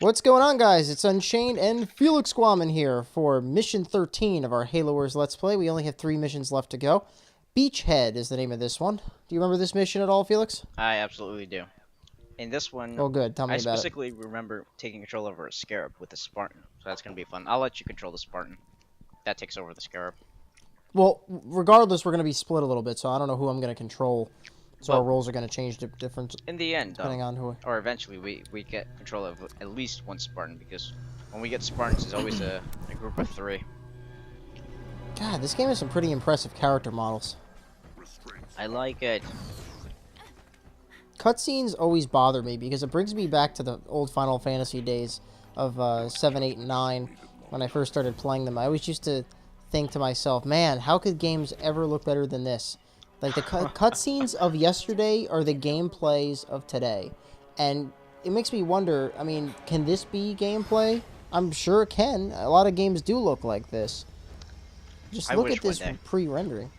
What's going on, guys? It's Unchained and Felix Guaman here for Mission 13 of our Halo Wars Let's Play. We only have 3 missions left to go. Beachhead is the name of this one. Do you remember this mission at all, Felix? I absolutely do. In this one, Oh, good. Tell me I about it. specifically remember taking control over a Scarab with a Spartan, so that's gonna be fun. I'll let you control the Spartan. That takes over the Scarab. Well, regardless, we're going to be split a little bit, so I don't know who I'm going to control. So our But roles are going to change different in the end, depending on who. or eventually, we get control of at least one Spartan, because when we get Spartans, it's always a group of 3. God, this game has some pretty impressive character models. I like it. Cutscenes always bother me because it brings me back to the old Final Fantasy days of 7, 8, and 9 when I first started playing them. I always used to think to myself, man, how could games ever look better than this? Like, the cutscenes of yesterday are the gameplays of today. And it makes me wonder, I mean, can this be gameplay? I'm sure it can. A lot of games do look like this. Just I look wish at this one day. pre-rendering.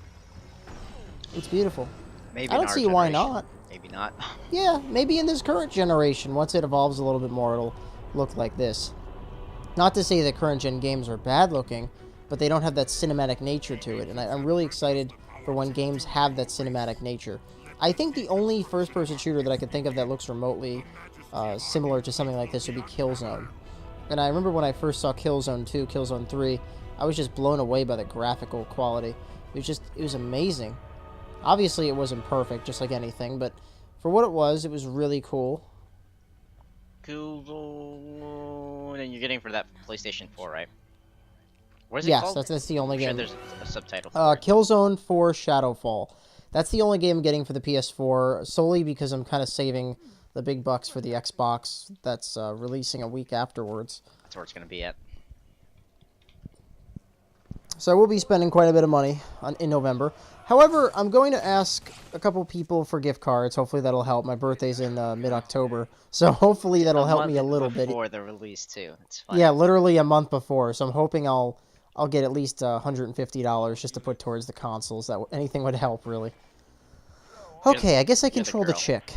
It's beautiful. Maybe I in don't our see why generation. not. Maybe not. Yeah, maybe in this current generation, once it evolves a little bit more, it'll look like this. Not to say that current-gen games are bad-looking, but they don't have that cinematic nature to it, and I'm really excited for when games have that cinematic nature. I think the only first-person shooter that I could think of that looks remotely similar to something like this would be Killzone. And I remember when I first saw Killzone 2, Killzone 3, I was just blown away by the graphical quality. It was amazing. Obviously, it wasn't perfect, just like anything, but for what it was really cool. Cool. And you're getting for that PlayStation 4, right? What is it Yes, called? that's the only I'm sure game. there's a subtitle for it. Killzone 4 Shadowfall. That's the only game I'm getting for the PS4, solely because I'm kind of saving the big bucks for the Xbox that's releasing a week afterwards. That's where it's gonna be at. So I will be spending quite a bit of money in November. However, I'm going to ask a couple people for gift cards. Hopefully that'll help. My birthday's in mid-October, so hopefully that'll help me a little bit. Before the release too. It's fine. Yeah, literally a month before. So I'm hoping I'll get at least $150 just to put towards the consoles. That anything would help, really. Okay, I guess I control the chick.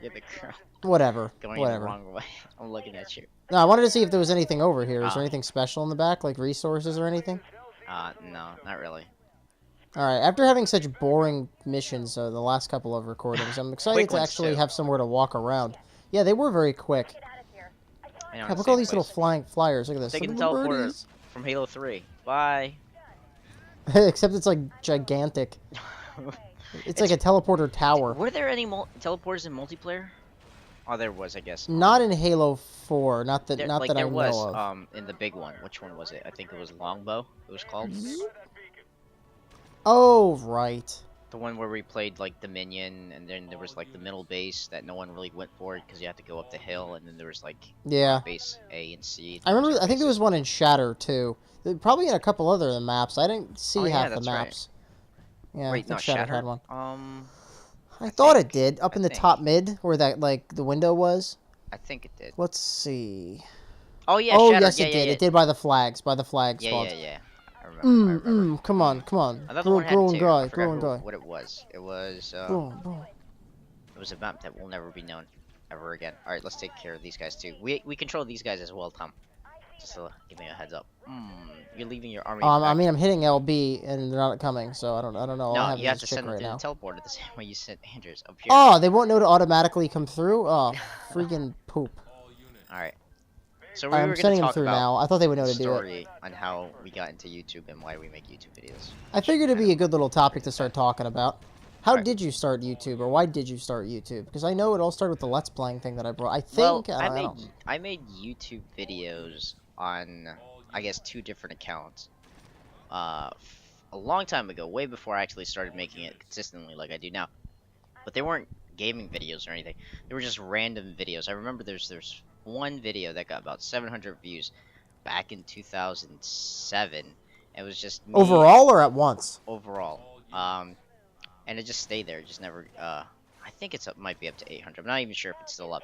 You're the girl. Whatever. Going Whatever. the wrong way. I'm looking at you. No, I wanted to see if there was anything over here. Is there anything special in the back, like resources or anything? No, not really. Alright, after having such boring missions the last couple of recordings, I'm excited to actually have somewhere to walk around. Yeah, they were very quick. God, look at all these little flying flyers. Look at this. Taking the Little teleporter birdies. from Halo 3. Bye. Except it's like gigantic. It's like a teleporter tower. Were there any teleporters in multiplayer? Oh, there was, I guess. Not in Halo 4. Not that There, not like, that there I was, know of. in the big one. Which one was it? I think it was Longbow. It was called. Oh, right. The one where we played like Dominion, and then there was like the middle base that no one really went for it because you had to go up the hill, and then there was like base A and C. I remember. I think there was one in Shatter too. Probably in a couple other maps. I didn't see half the maps. Right. Yeah, wait, I think no, Shatter had one. I thought it did. Up in the top mid, where that like the window was. I think it did. Let's see. Oh yeah. Oh Shatter. yes, it did. It did by the flags. By the flag spots. Yeah. I remember. Come on. Another one had Girl two. and guy. I Girl and guy. what it was. It was. Boom. It was a map that will never be known ever again. All right, let's take care of these guys too. We control these guys as well, Tom. Just to give me a heads up. You're leaving your army. I mean, I'm hitting LB and they're not coming, so I don't know. No, you have to send them to the teleporter the same way you sent Andrews up here. Oh, they won't know to automatically come through. Oh, freaking poop. All right. So I'm sending them through now. I thought they would know to do it. On how we got into YouTube and why we make YouTube videos. I figured it'd be a good little topic to start talking about. How did you start YouTube, or why did you start YouTube? Because I know it all started with the Let's Playing thing that I brought. I think I made YouTube videos on, I guess, 2 different accounts. A long time ago, way before I actually started making it consistently like I do now. But they weren't gaming videos or anything. They were just random videos. I remember there's one video that got about 700 views back in 2007. It was just me. Overall or at once? Overall. And it just stayed there. It just never. I think might be up to 800. I'm not even sure if it's still up.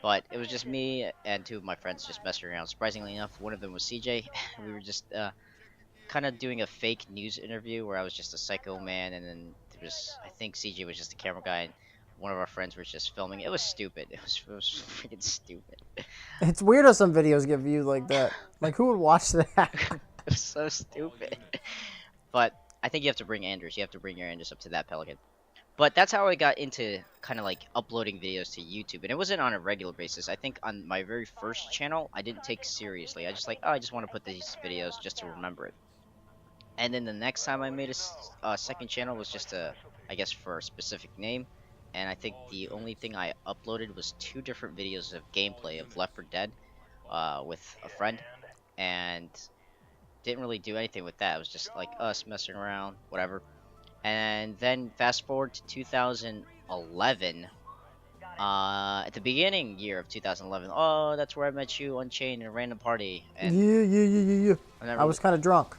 But it was just me and 2 of my friends just messing around. Surprisingly enough, one of them was CJ. We were just kind of doing a fake news interview where I was just a psycho man, and then there was, I think CJ was just a camera guy. And one of our friends was just filming. It was stupid. It was freaking stupid. It's weird how some videos get viewed like that. Like, who would watch that? It was so stupid. But I think you have to bring Anders. You have to bring your Anders up to that Pelican. But that's how I got into kind of like uploading videos to YouTube, and it wasn't on a regular basis. I think on my very first channel, I didn't take seriously. I just like, oh, I just want to put these videos just to remember it. And then the next time I made a second channel was just I guess for a specific name. And I think the only thing I uploaded was 2 different videos of gameplay of Left 4 Dead, with a friend, and didn't really do anything with that. It was just like us messing around, whatever. And then fast forward to 2011, at the beginning year of 2011. Oh, that's where I met you, Unchained, in a random party, and Yeah. I was kind of drunk.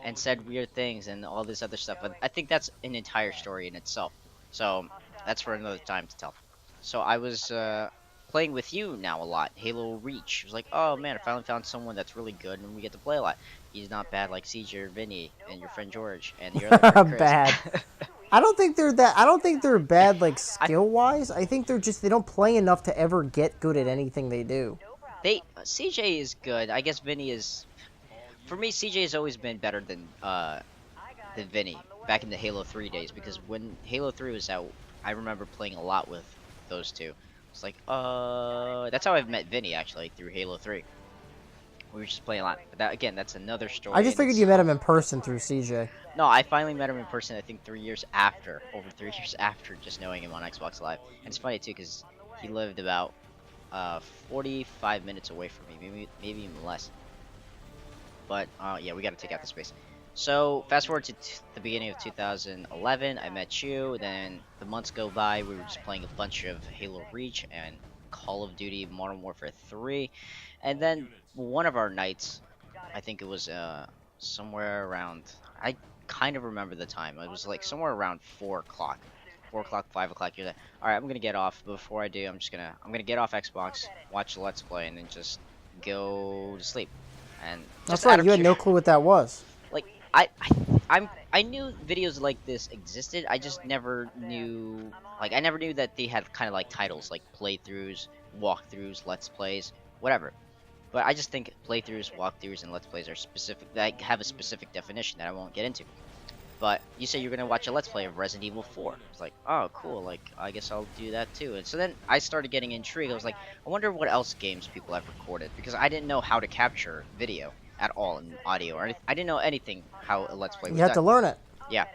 and said weird things and all this other stuff. But I think that's an entire story in itself. So that's for another time to tell. So I was playing with you now a lot, Halo Reach. It was like, oh man, I finally found someone that's really good, and we get to play a lot. He's not bad like CJ or Vinny and your friend George and your other friend Chris. Bad. I don't think they're that. I don't think they're bad like I, skill wise. I think they don't play enough to ever get good at anything they do. CJ is good. I guess Vinny is. For me, CJ has always been better than Vinny back in the Halo 3 days, because when Halo 3 was out, I remember playing a lot with those two. It's like, that's how I've met Vinny actually, through Halo 3. We were just playing a lot. But that, again, that's another story. I just figured you met him in person through CJ. No, I finally met him in person, I think 3 years after, over 3 years after just knowing him on Xbox Live. And it's funny too, because he lived about 45 minutes away from me, maybe even less. But yeah, we gotta take out the space. So fast forward to the beginning of 2011, I met you. Then the months go by, we were just playing a bunch of Halo Reach and Call of Duty Modern Warfare 3. And then one of our nights, I think it was somewhere around, I kind of remember the time. It was like somewhere around 4 o'clock. 4 o'clock, 5 o'clock. You're like, all right, I'm gonna get off. But before I do, I'm gonna get off Xbox, watch the Let's Play, and then just go to sleep. And that's right. You had no clue what that was. Like I knew videos like this existed. I just never knew. Like I never knew that they had kind of like titles like playthroughs, walkthroughs, Let's Plays, whatever. But I just think playthroughs, walkthroughs, and Let's Plays are specific. That have a specific definition that I won't get into. But you say you're gonna watch a Let's Play of Resident Evil 4. It's like, oh, cool. Like, I guess I'll do that too. And so then I started getting intrigued. I was like, I wonder what else games people have recorded, because I didn't know how to capture video at all in audio, or I didn't know anything how a Let's Play was done. You had to learn it. Yeah.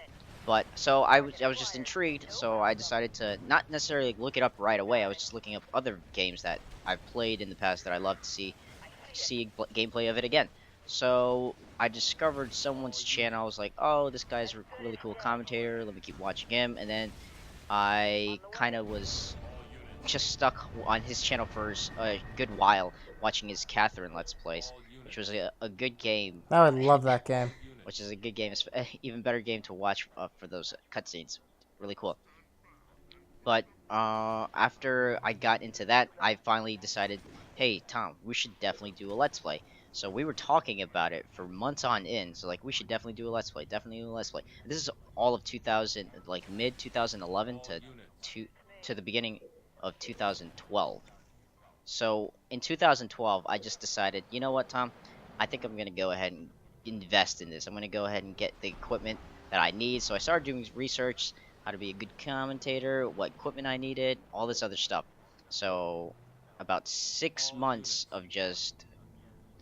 But so I was just intrigued. So I decided to not necessarily look it up right away. I was just looking up other games that I've played in the past that I love to see gameplay of it again. So I discovered someone's channel. I was like, oh, this guy's a really cool commentator. Let me keep watching him. And then I kind of was just stuck on his channel for a good while, watching his Catherine Let's Plays, which was a good game. I would love that game. Which is a good game. It's an even better game to watch for those cutscenes. Really cool. But after I got into that, I finally decided, hey, Tom, we should definitely do a Let's Play. So we were talking about it for months on end. So like, we should definitely do a Let's Play. Definitely do a Let's Play. This is all of 2000, like mid 2011 to the beginning of 2012. So in 2012, I just decided, you know what, Tom? I think I'm gonna go ahead and invest in this. I'm gonna go ahead and get the equipment that I need. So I started doing research, how to be a good commentator, what equipment I needed, all this other stuff. So about 6 months of just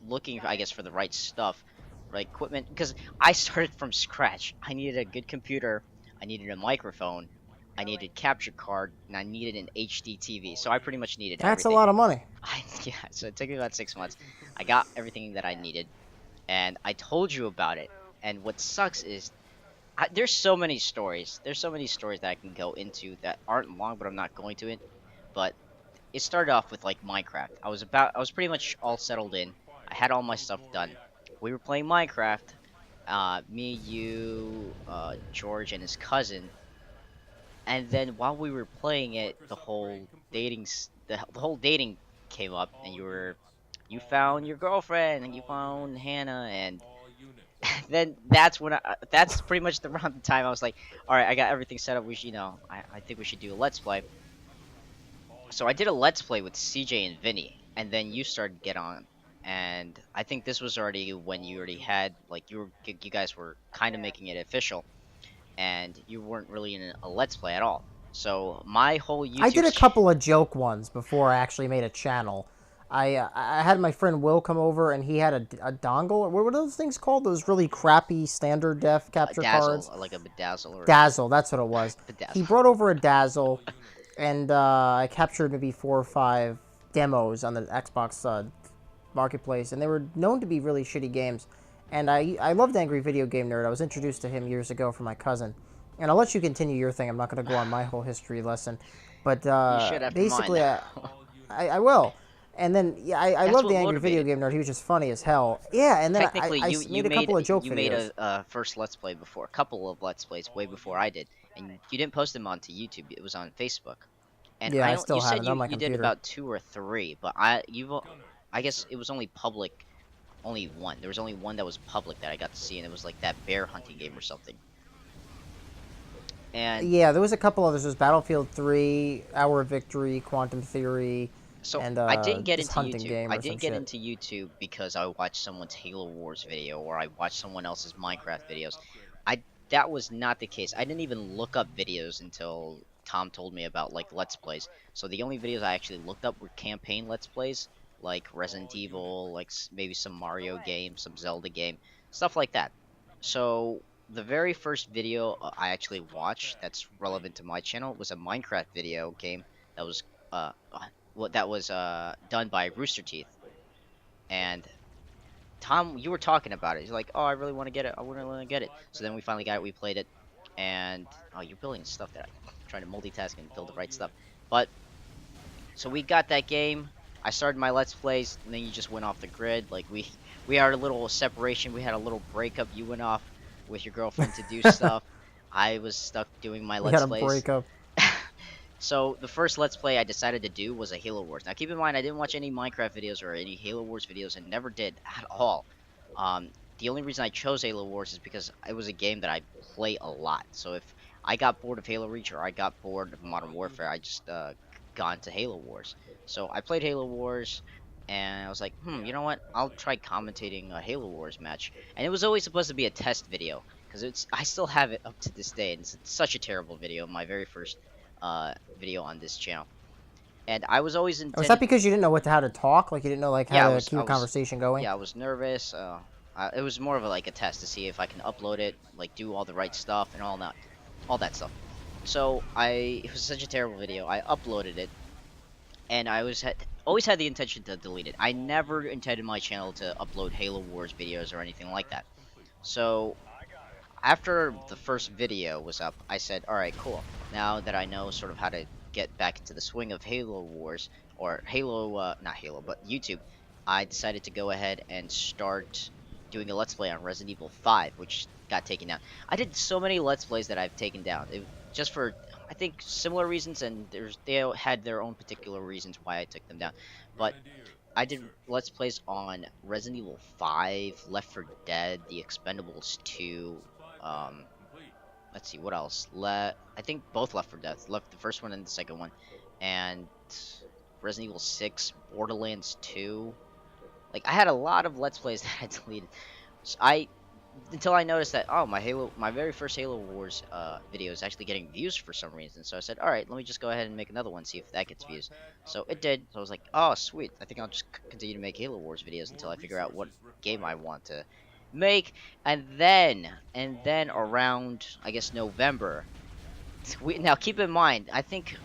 looking, I guess, for the right stuff, right equipment, because I started from scratch. I needed a good computer, I needed a microphone, I needed a capture card, and I needed an HD TV. So I pretty much needed That's everything. a lot of money. Yeah, so it took me about 6 months. I got everything that I needed, and I told you about it. And what sucks is there's so many stories. There's so many stories that I can go into that aren't long, but I'm not going to it. But it started off with like Minecraft. I was pretty much all settled in. I had all my stuff done. We were playing Minecraft. Me, you, George, and his cousin. And then while we were playing it, the whole dating came up, and you found your girlfriend, and you found Hannah, and then that's when that's pretty much around the time I was like, all right, I got everything set up. We should, I think we should do a let's play. So I did a let's play with CJ and Vinny, and then you started to get on, and I think this was already when you already had like you guys were kind of making it official, and you weren't really in a let's play at all. So my whole I YouTube did a couple of joke ones before I actually made a channel. I had my friend Will come over, and he had a dongle. Or what were those things called? Those really crappy standard def capture cards. Dazzle, like a bedazzle or Dazzle, that's what it was. He bedazzle. brought over a Dazzle, and I captured maybe 4 or 5 demos on the Xbox marketplace, and they were known to be really shitty games. And I loved Angry Video Game Nerd. I was introduced to him years ago from my cousin. And I'll let you continue your thing. I'm not going to go on my whole history lesson. But You should after mine. basically, I will. And then, yeah, I That's love what the Angry Video motivated me. Game Nerd. He was just funny as hell. Yeah, and then Technically, I you made a couple of joke you made videos. a first let's play before, a couple of let's plays way before I did, and you didn't post them onto YouTube. It was on Facebook, and Yeah, I I don't. You still have said it on my you did computer. about 2 or 3, but I guess it was only public, only one. There was only one that was public that I got to see, and it was like that bear hunting game or something. And Yeah, there was a couple others. There's Battlefield 3, Hour of Victory, Quantum Theory, so and I didn't get this into hunting YouTube. game I or some didn't get shit. into YouTube because I watched someone's Halo Wars video or I watched someone else's Minecraft videos. I That was not the case. I didn't even look up videos until Tom told me about like Let's Plays. So the only videos I actually looked up were campaign Let's Plays, like Resident Evil, like maybe some Mario game, some Zelda game, stuff like that. So the very first video I actually watched that's relevant to my channel was a Minecraft video game that was done by Rooster Teeth. And Tom, you were talking about it. He's like, "Oh, I really want to get it. I really want to get it." So then we finally got it. We played it, and oh, you're building stuff that I'm trying to multitask and build the right stuff. But so we got that game. I started my Let's Plays, and then you just went off the grid. Like we had a little separation. We had a little breakup. You went off with your girlfriend to do stuff. I was stuck doing my We had Let's a Plays. breakup. So the first Let's Play I decided to do was a Halo Wars. Now keep in mind I didn't watch any Minecraft videos or any Halo Wars videos and never did at all. Um, the only reason I chose Halo Wars is because it was a game that I play a lot. So if I got bored of Halo Reach or I got bored of Modern Warfare, I just got into Halo Wars. So I played Halo Wars and I was like, you know what? I'll try commentating a Halo Wars match. And it was always supposed to be a test video because I still have it up to this day and it's such a terrible video. My very first video on this channel, and I was always Was that intended. because you didn't know how to talk? Like you didn't know like Yeah, how to keep a conversation going? yeah, I was nervous. It was more of like a test to see if I can upload it, like do all the right stuff and all that stuff. So it was such a terrible video. I uploaded it, and always had the intention to delete it. I never intended my channel to upload Halo Wars videos or anything like that. So after the first video was up, I said, alright, cool. Now that I know sort of how to get back into the swing of Halo Wars, or Halo, not Halo, but YouTube, I decided to go ahead and start doing a Let's Play on Resident Evil 5, which got taken down. I did so many Let's Plays that I've taken down, just for, I think, similar reasons, and they had their own particular reasons why I took them down. But I did Let's Plays on Resident Evil 5, Left 4 Dead, The Expendables 2, um, let's see, what else? I think both Left 4 Dead, left the first one and the second one, and Resident Evil 6, Borderlands 2. Like, I had a lot of Let's Plays that I deleted. So until I noticed that, oh, my very first Halo Wars video is actually getting views for some reason. So I said, all right, let me just go ahead and make another one, see if that gets views. So it did. So I was like, oh, sweet. I think I'll just continue to make Halo Wars videos until I figure out what game I want to make. And then around, I guess, November. Now keep in mind, I think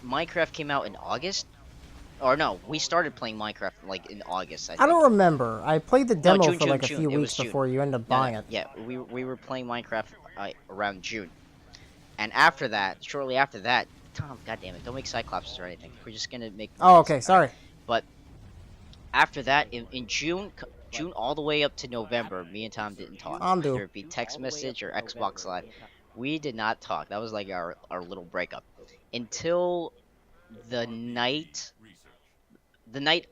Minecraft came out in August. Or no, we started playing Minecraft like in August, I I think. don't remember. I played the No, demo June, for like a June. few It was weeks June. before you ended up No, buying it. yeah, we were playing Minecraft around June, and after that, shortly after that, Tom, goddamn it, don't make Cyclops or anything. We're just gonna make. Oh, Mines. okay, sorry. But after that, in June, June all the way up to November, me and Tom didn't talk. Undo. Whether it be text message or Xbox Live, we did not talk. That was like our little breakup until the night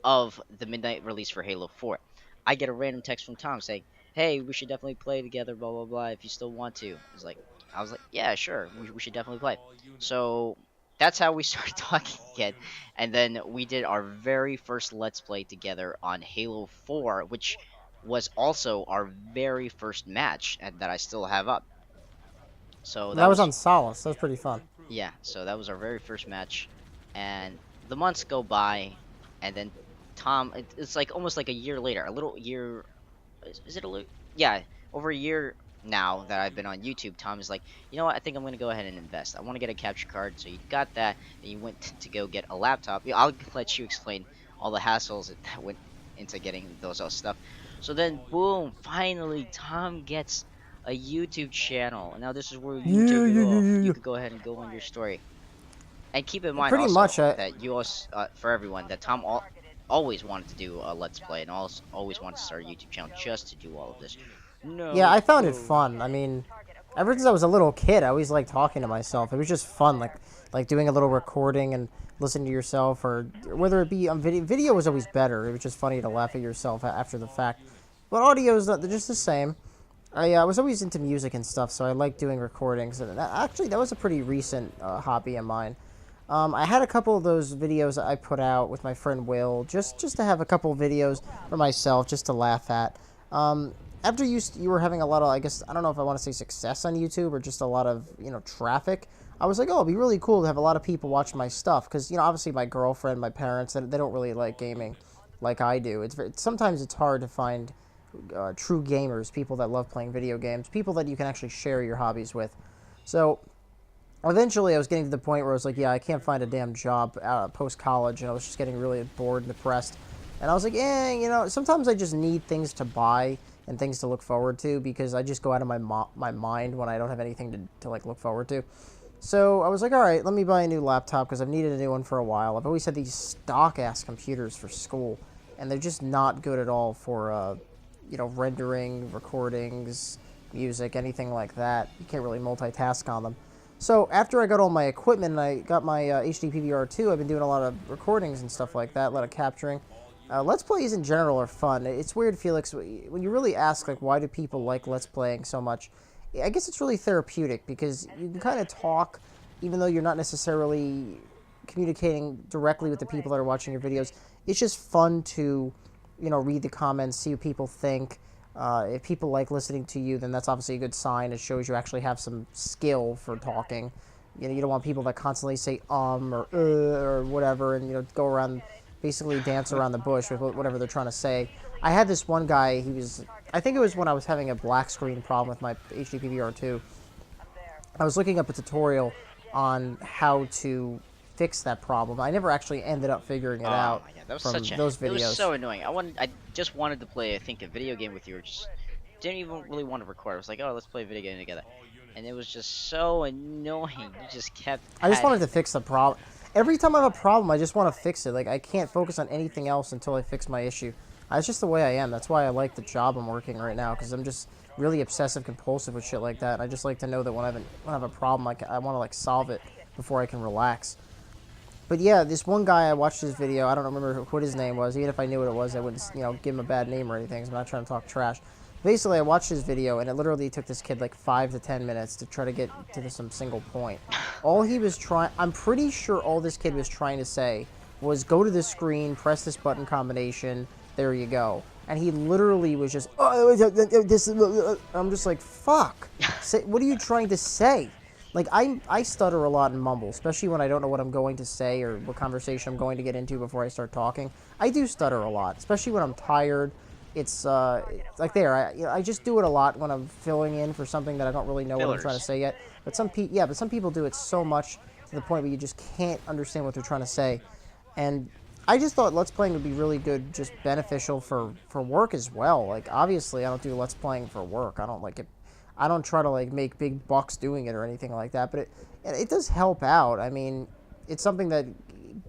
of the midnight release for Halo 4. I get a random text from Tom saying, hey, we should definitely play together, blah blah blah. If you still want to, I was like, yeah, sure, we should definitely play. So that's how we started talking again, and then we did our very first Let's Play together on Halo 4, which was also our very first match, and that I still have up. So That that was was on Solace. That was pretty fun. yeah, so that was our very first match, and the months go by, and then it's like almost like a year later, a little year. Is it a little? Yeah, over a year now that I've been on YouTube. Tom is like, you know what? I think I'm gonna go ahead and invest. I want to get a capture card. So you got that, and you went to go get a laptop. Yeah, I'll let you explain all the hassles that went into getting those all stuff. So then, boom! Finally, Tom gets a YouTube channel. Now this is where you Yeah, take it yeah, yeah, off. yeah, You yeah. could go ahead and go on your story. And keep in mind Pretty also much. that you also, for everyone, that always wanted to do a Let's Play and also always wanted to start a YouTube channel just to do all of this. Yeah, I found it No. fun. I mean, ever since I was a little kid, I always liked talking to myself. It was just fun, like doing a little recording and listening to yourself, or whether it be on video. Video was always better. It was just funny to laugh at yourself after the fact. But audio is they're just the same. I was always into music and stuff, so I liked doing recordings. And actually, that was a pretty recent hobby of mine. I had a couple of those videos I put out with my friend Will, just to have a couple of videos for myself, just to laugh at. After you were having a lot of, I guess, I don't know if I want to say success on YouTube or just a lot of, traffic, I was like, oh, it'd be really cool to have a lot of people watch my stuff. Because, obviously my girlfriend, my parents, they don't really like gaming like I do. Sometimes it's hard to find true gamers, people that love playing video games, people that you can actually share your hobbies with. So eventually I was getting to the point where I was like, yeah, I can't find a damn job post college, and I was just getting really bored and depressed. And I was like, sometimes I just need things to buy and things to look forward to, because I just go out of my mind when I don't have anything to like look forward to. So I was like, all right, let me buy a new laptop, because I've needed a new one for a while. I've always had these stock ass computers for school, and they're just not good at all for rendering, recordings, music, anything like that. You can't really multitask on them. So after I got all my equipment and I got my HD PVR2, I've been doing a lot of recordings and stuff like that, a lot of capturing. Let's Plays in general are fun. It's weird, Felix, when you really ask, like, why do people like Let's Playing so much? I guess it's really therapeutic, because you can kind of talk, even though you're not necessarily communicating directly with the people that are watching your videos. It's just fun to, read the comments, see what people think. If people like listening to you, then that's obviously a good sign. It shows you actually have some skill for talking. You don't want people that constantly say or whatever, and go around, basically dance around the bush with whatever they're trying to say. I had this one guy. I think it was when I was having a black screen problem with my HD PVR2. I was looking up a tutorial on how to fix that problem. I never actually ended up figuring it Oh out my god, that was from such a. those It was videos. so annoying. I just wanted to play, I think, a video game with you, or just didn't even really want to record. I was like, oh, let's play a video game together, and it was just so annoying. You just kept I just at. wanted to fix the problem. Every time I have a problem, I just want to fix it. Like, I can't focus on anything else until I fix my issue. That's just the way I am. That's why I like the job I'm working right now, because I'm just really obsessive compulsive with shit like that. And I just like to know that when I have a problem, I want to like solve it before I can relax. But yeah, this one guy, I watched his video. I don't remember what his name was. Even if I knew what it was, I wouldn't, give him a bad name or anything. So I'm not trying to talk trash. Basically, I watched his video, and it literally took this kid like 5 to 10 minutes to try to get to some single point. All he was trying, I'm pretty sure all this kid was trying to say was go to this screen, press this button combination, there you go. And he literally was just, I'm just like, fuck. What are you trying to say? Like, I stutter a lot and mumble, especially when I don't know what I'm going to say or what conversation I'm going to get into before I start talking. I do stutter a lot, especially when I'm tired. It's like I just do it a lot when I'm filling in for something that I don't really know what I'm trying to say yet. But some people do it so much to the point where you just can't understand what they're trying to say. And I just thought Let's Playing would be really good, just beneficial for work as well. Like, obviously, I don't do Let's Playing for work. I don't like it. I don't try to like make big bucks doing it or anything like that. But it does help out. I mean, it's something that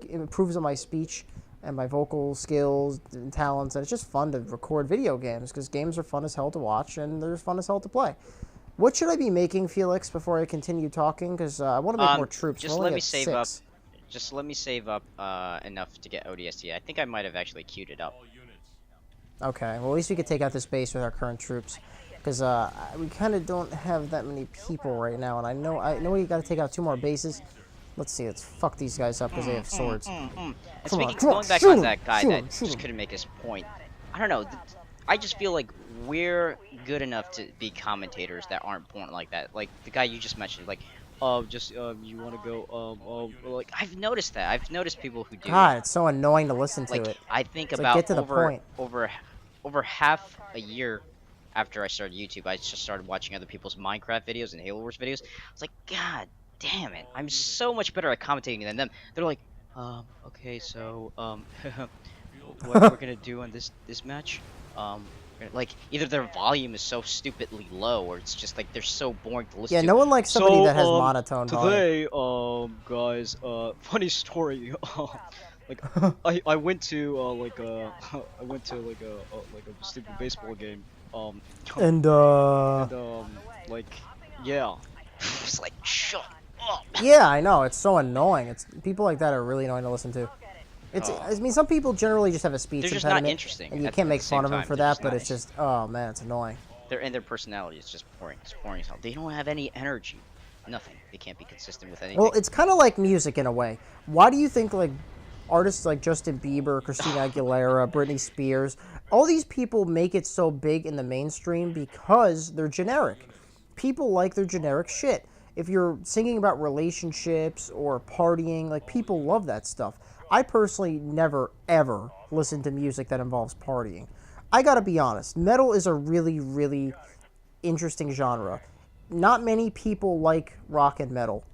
improves on my speech and my vocal skills and talents, and it's just fun to record video games, because games are fun as hell to watch and they're fun as hell to play. What should I be making, Felix, before I continue talking? Because I want to make more troops. Just let me save up. Just let me save up enough to get ODST. I think I might have actually queued it up. Okay, well, at least we could take out this base with our current troops. Because we kind of don't have that many people right now. And I know we got to take out 2 more bases. Let's see, let's fuck these guys up because they have swords. And Come on, speaking, come on, going back shoot on him! that guy Shoot that him, shoot just him! couldn't make his point, I don't know. I just feel like we're good enough to be commentators that aren't born like that. Like the guy you just mentioned, like, you want to go, like I've noticed that. I've noticed people who do it. God, it's so annoying to listen to Like it. I think It's like, get about to the point. over half a year after I started YouTube, I just started watching other people's Minecraft videos and Halo Wars videos. It's like, God damn it, I'm so much better at commentating than them. They're like, okay, so, what we're gonna do on this match, like either their volume is so stupidly low, or it's just like they're so boring to listen Yeah, to. no one likes somebody So, that has monotone volume. today, guys, funny story. Like, I went to I went to like a stupid baseball game. And, Like, yeah. It's like, shut up. yeah, I know, it's so annoying. It's people like that are really annoying to listen to. It's, Oh. I mean, some people generally just have a speech They're just not impediment, interesting. and you at can't the make same fun of them time. for They're that, just but not it's just, oh man, it's annoying. their personality is just boring. It's boring as hell. They don't have any energy. Nothing. They can't be consistent with anything. Well, it's kind of like music in a way. Why do you think, like, artists like Justin Bieber, Christina Aguilera, Britney Spears, all these people make it so big in the mainstream because they're generic. People like their generic shit. If you're singing about relationships or partying, like, people love that stuff. I personally never, ever listen to music that involves partying. I gotta be honest, metal is a really, really interesting genre. Not many people like rock and metal.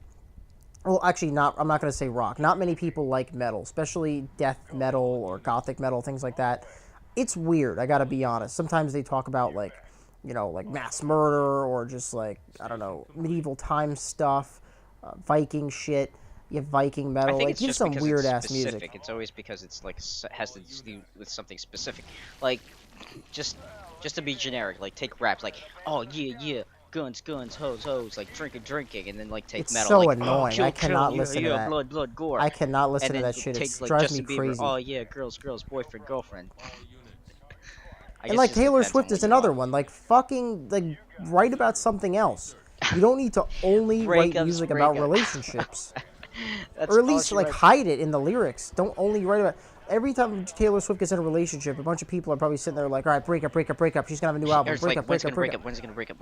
Well, actually, not. I'm not going to say rock. Not many people like metal, especially death metal or gothic metal, things like that. It's weird. I got to be honest. Sometimes they talk about like, like mass murder or just like I don't know, medieval time stuff, Viking shit. You have Viking I metal. think Like, it's you have just some because weird it's ass specific. music. It's always because it's like has to do with something specific. Like just just to be generic, like take raps like, oh yeah, yeah, guns, guns, hoes, hoes, like drinking, drinking, and then like take It's metal so like, oh, annoying. kill, I kill, cannot yeah, listen to yeah, that. blood, blood, gore. I cannot listen And to then that shit. take It like drives me Justin Bieber, crazy. oh yeah, girls, girls, boyfriend, girlfriend. I And guess it like just Taylor depends on Swift what is you another want. one. Like fucking like write about something else. You don't need to only write Breakups, music about breakups. relationships. That's Or at all least she like writes. hide it in the lyrics. Don't only write about every time Taylor Swift gets in a relationship, a bunch of people are probably sitting there like, all right, break up, break up, break up. She's gonna have a new Or album. it's Break like, up, when's break it up, gonna break break up. up? When's it gonna break up?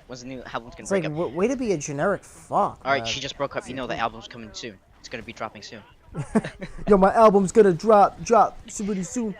When's the new album's gonna It's break like up? way to be a generic fuck. All right, man. she just broke up. You know the album's coming soon. It's gonna be dropping soon. Yo, my album's gonna drop pretty soon.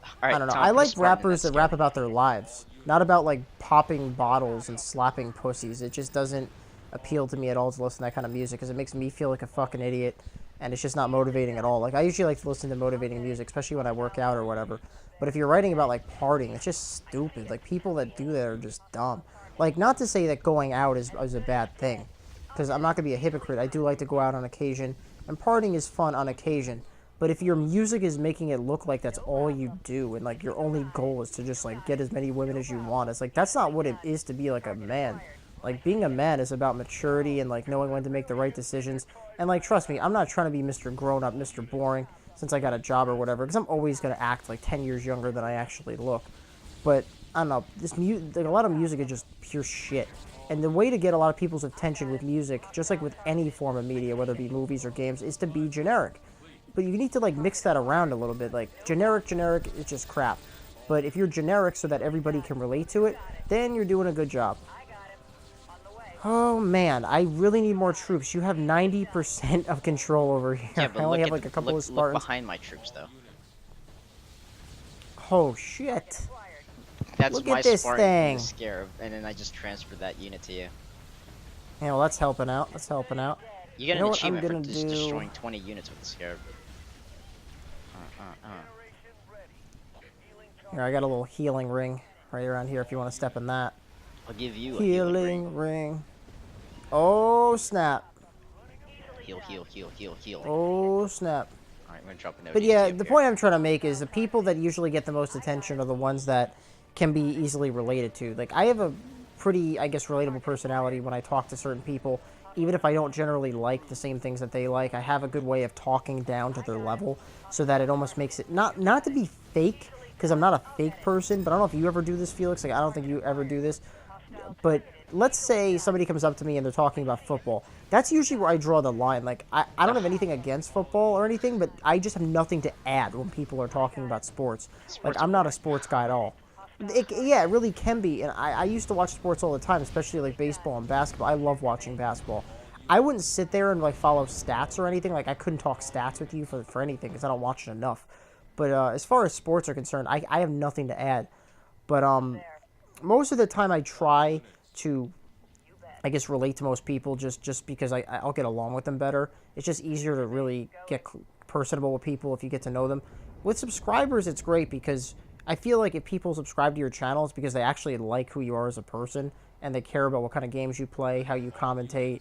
All right, I don't know. Tom, I put a like Spartan in rappers that scare. rap about their lives, not about like popping bottles and slapping pussies. It just doesn't appeal to me at all to listen to that kind of music because it makes me feel like a fucking idiot, and it's just not motivating at all. Like I usually like to listen to motivating music, especially when I work out or whatever. But if you're writing about like partying, it's just stupid. Like people that do that are just dumb. Like not to say that going out is a bad thing, because I'm not gonna be a hypocrite. I do like to go out on occasion, and partying is fun on occasion. But if your music is making it look like that's all you do, and like your only goal is to just like get as many women as you want, it's like that's not what it is to be like a man. Like being a man is about maturity and like knowing when to make the right decisions. And like trust me, I'm not trying to be Mr. Grown Up, Mr. Boring, since I got a job or whatever, because I'm always gonna act like 10 years younger than I actually look. But I don't know, like a lot of music is just pure shit. And the way to get a lot of people's attention with music, just like with any form of media, whether it be movies or games, is to be generic. But you need to like mix that around a little bit. Like generic is just crap. But if you're generic so that everybody can relate to it, then you're doing a good job. Oh man, I really need more troops. You have 90% of control over here. Yeah, but I only look have like a couple of look Spartans. behind my troops though. Oh shit. That's Look my at this Spartan thing. the Scarab, and then I just transferred that unit to you. Yeah, well that's helping out. That's helping out. You get You know an what I'm achievement for gonna just do? destroying 20 units with the Scarab. Here, I got a little healing ring right around here if you want to step in that. I'll give you a healing ring. Healing ring. Oh snap. Heal, heal, heal, heal, heal. Oh snap. Alright, I'm gonna drop a note. But yeah, the point I'm trying to make is the people that usually get the most attention are the ones that can be easily related to. Like, I have a pretty, I guess, relatable personality when I talk to certain people. Even if I don't generally like the same things that they like, I have a good way of talking down to their level so that it almost makes it, not to be fake, because I'm not a fake person, but I don't know if you ever do this, Felix. Like, I don't think you ever do this. But let's say somebody comes up to me and they're talking about football. That's usually where I draw the line. Like, I don't have anything against football or anything, but I just have nothing to add when people are talking about sports. Like, I'm not a sports guy at all. Yeah, it really can be. And I used to watch sports all the time, especially like baseball and basketball. I love watching basketball. I wouldn't sit there and like follow stats or anything. Like, I couldn't talk stats with you for anything because I don't watch it enough. But as far as sports are concerned, I have nothing to add. But most of the time I try to, I guess, relate to most people just because I'll get along with them better. It's just easier to really get personable with people if you get to know them. With subscribers, it's great because I feel like if people subscribe to your channel, it's because they actually like who you are as a person and they care about what kind of games you play, how you commentate,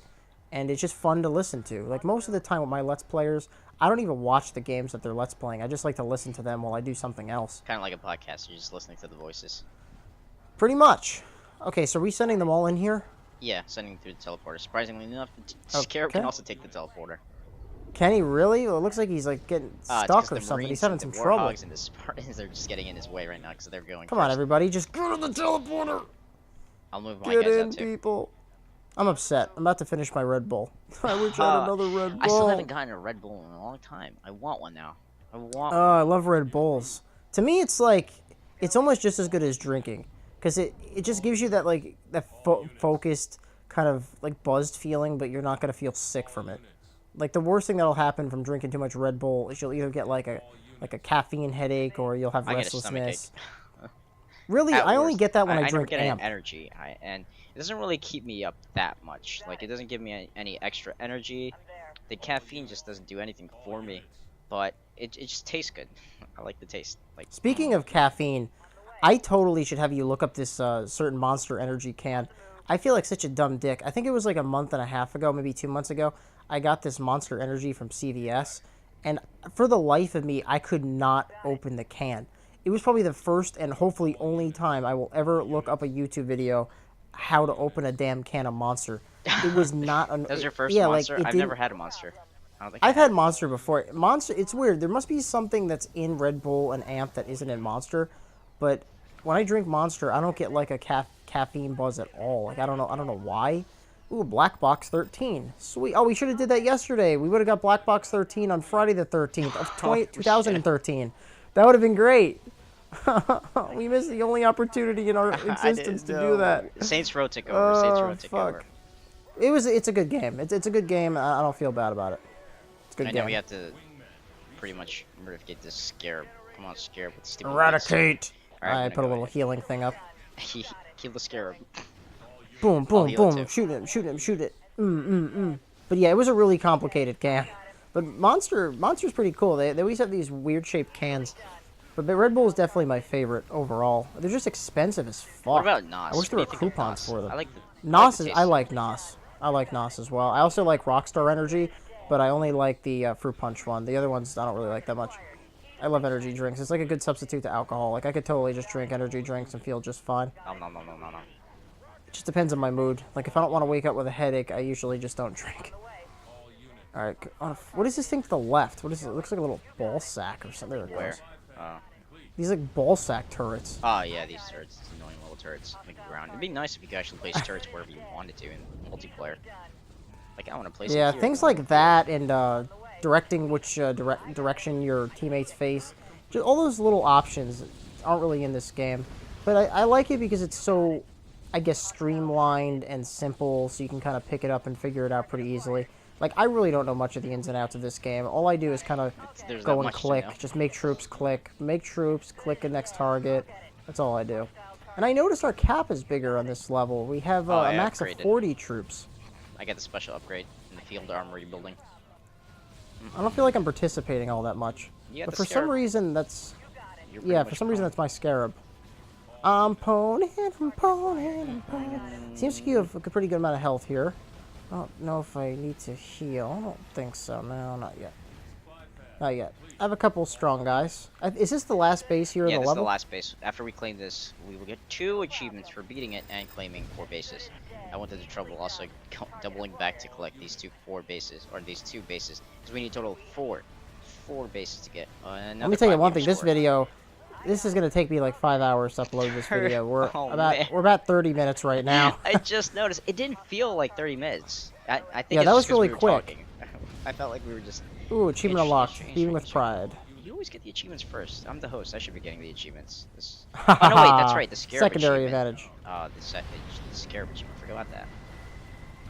and it's just fun to listen to. Like, most of the time with my Let's Players, I don't even watch the games that they're Let's Playing. I just like to listen to them while I do something else. Kind of like a podcast. You're just listening to the voices. Pretty much. Okay, so are we sending them all in here? Yeah, sending through the teleporter. Surprisingly enough, Scarab can also take the teleporter. Can he really? Well, it looks like he's like getting stuck or something. He's having some trouble. And the Spartans, they're just getting in his way right now because they're going. Come on, everybody, just go to the teleporter. I'll move my guys out too. People. I'm upset. I'm about to finish my Red Bull. I wish I had another Red Bull. I still haven't gotten a Red Bull in a long time. I want one now. I want one. Oh, I love Red Bulls. To me, it's like, it's almost just as good as drinking. Because it just gives you that, like, that focused, kind of, like, buzzed feeling, but you're not going to feel sick from it. Like, the worst thing that'll happen from drinking too much Red Bull is you'll either get, like a caffeine headache or you'll have restlessness. Really? I only get that when I drink Amp. Energy, and it doesn't really keep me up that much. Like, it doesn't give me any extra energy. The caffeine just doesn't do anything for me, but it just tastes good. I like the taste. Like, speaking of caffeine, I totally should have you look up this certain Monster Energy can. I feel like such a dumb dick. I think it was like a month and a half ago, maybe 2 months ago, I got this Monster Energy from CVS, and for the life of me, I could not open the can. It was probably the first and hopefully only time I will ever look up a YouTube video how to open a damn can of Monster. It was not an... That was your first Monster? I've never had a Monster. I don't think I've had Monster before. Monster, it's weird. There must be something that's in Red Bull and Amp that isn't in Monster, but when I drink Monster, I don't get like a caffeine buzz at all. Like, I don't know why. Ooh, Black Box 13. Sweet. Oh, we should have did that yesterday. We would have got Black Box 13 on Friday the 13th of 2013. That would have been great. We missed the only opportunity in our existence to do that. Saints Row took over. Saints Row took over. It's a good game. It's a good game. I don't feel bad about it. It's a good game. I know we have to pretty much eradicate this Scarab. Come on, Scarab with stupid eradicate. Right, I put a little healing thing up. Kill the Scarab. Boom, boom, boom. Shoot him, shoot him, shoot it. But yeah, it was a really complicated can. But Monster's pretty cool. They always have these weird shaped cans. But Red Bull is definitely my favorite overall. They're just expensive as fuck. What about NOS? I wish there were coupons for them. I like NOS. I like NOS. I like NOS as well. I also like Rockstar Energy, but I only like the Fruit Punch one. The other ones I don't really like that much. I love energy drinks. It's like a good substitute to alcohol. Like, I could totally just drink energy drinks and feel just fine. No. It just depends on my mood. Like, if I don't want to wake up with a headache, I usually just don't drink. Alright, what is this thing to the left? What is it? It looks like a little ball sack or something. There it goes. These like ball sack turrets. Oh yeah, these turrets. These annoying little turrets. Make the ground. It'd be nice if you could actually place turrets wherever you wanted to in multiplayer. Like, I want to place. Yeah, things like that and directing which direction your teammates face. Just all those little options aren't really in this game, but I like it because it's so, I guess, streamlined and simple, so you can kind of pick it up and figure it out pretty easily. Like, I really don't know much of the ins and outs of this game. All I do is kind of go and click. Just make troops, click. Make troops, click the next target. That's all I do. And I noticed our cap is bigger on this level. We have a max of 40 troops. I got the special upgrade in the field armory building. I don't feel like I'm participating all that much. But for some reason, that's... Yeah, for some reason, that's my Scarab. I'm pwning. Seems like you have a pretty good amount of health here. I don't know if I need to heal. I don't think so. No, not yet. Not yet. I have a couple strong guys. Is this the last base here in the level? Yeah, this is the last base. After we claim this, we will get 2 achievements for beating it and claiming 4 bases. I went to the trouble also doubling back to collect these 2 bases, because we need a total of 4 bases to get. Let me tell you one thing. This video This is gonna take me like 5 hours to upload this video. We're Man. we're about 30 minutes right now. I just noticed it didn't feel like 30 minutes. I think Yeah, it's that was just 'cause really we were quick. talking. I felt like we were just. Ooh, achievement unlocked. Strange, Beaming with strange. pride. You always get the achievements first. I'm the host. I should be getting the achievements. Oh no, wait, that's right. The scarab Secondary achievement. advantage. The scarab achievement. Forgot about that.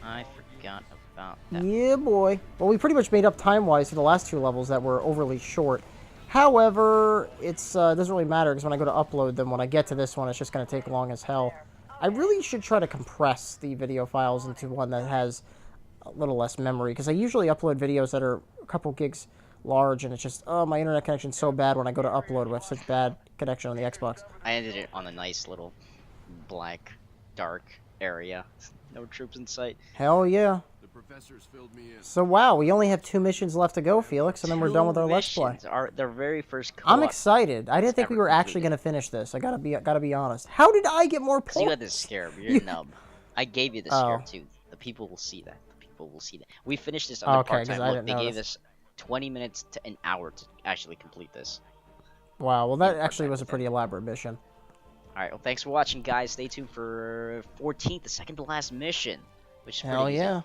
I forgot about that. Yeah, boy. Well, we pretty much made up time-wise for the last 2 levels that were overly short. However, it doesn't really matter because when I go to upload them, when I get to this one, it's just going to take long as hell. I really should try to compress the video files into one that has a little less memory because I usually upload videos that are a couple gigs large and it's just, oh, my internet connection's so bad when I go to upload with such bad connection on the Xbox. I ended it on a nice little black, dark area. No troops in sight. Hell yeah. So wow, we only have 2 missions left to go, Felix, and then we're done with our Let's Play. Their very first I'm excited. I didn't think we were actually going to finish this. I gotta be honest. How did I get more points? So you had this scarab. You're a nub. I gave you the scarab too. The people will see that. The people will see that. We finished this under part-time. Look, they gave us 20 minutes to an hour to actually complete this. Wow, well that actually was a pretty elaborate mission. Alright, well thanks for watching, guys. Stay tuned for 14th, the second to last mission. Which is Hell pretty easy. yeah.